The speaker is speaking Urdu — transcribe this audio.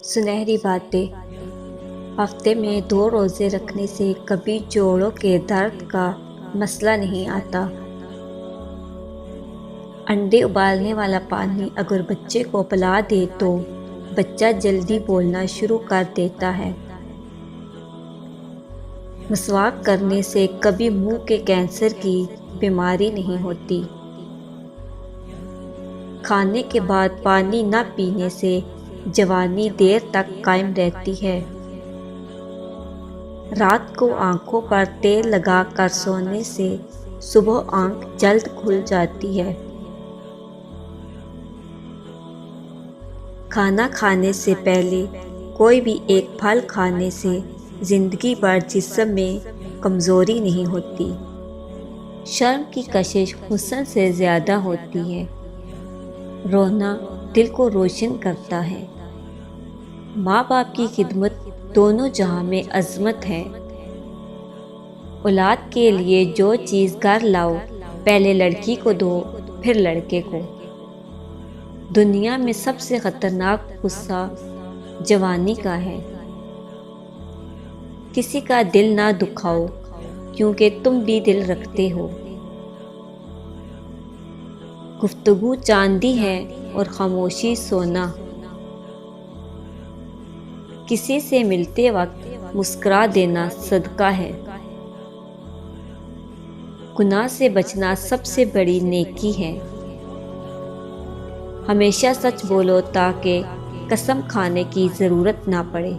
سنہری باتیں۔ ہفتے میں 2 روزے رکھنے سے کبھی جوڑوں کے درد کا مسئلہ نہیں آتا۔ انڈے ابالنے والا پانی اگر بچے کو پلا دے تو بچہ جلدی بولنا شروع کر دیتا ہے۔ مسواک کرنے سے کبھی منہ کے کینسر کی بیماری نہیں ہوتی۔ کھانے کے بعد پانی نہ پینے سے جوانی دیر تک قائم رہتی ہے۔ رات کو آنکھوں پر تیل لگا کر سونے سے صبح آنکھ جلد کھل جاتی ہے۔ کھانا کھانے سے پہلے کوئی بھی ایک پھل کھانے سے زندگی بھر جسم میں کمزوری نہیں ہوتی۔ شرم کی کشش حسن سے زیادہ ہوتی ہے۔ رونا دل کو روشن کرتا ہے۔ ماں باپ کی خدمت دونوں جہاں میں عظمت ہے۔ اولاد کے لیے جو چیز گھر لاؤ، پہلے لڑکی کو دو پھر لڑکے کو۔ دنیا میں سب سے خطرناک غصہ جوانی کا ہے۔ کسی کا دل نہ دکھاؤ کیونکہ تم بھی دل رکھتے ہو۔ گفتگو چاندی ہے اور خاموشی سونا۔ کسی سے ملتے وقت مسکرا دینا صدقہ ہے۔ گناہ سے بچنا سب سے بڑی نیکی ہے۔ ہمیشہ سچ بولو تاکہ قسم کھانے کی ضرورت نہ پڑے۔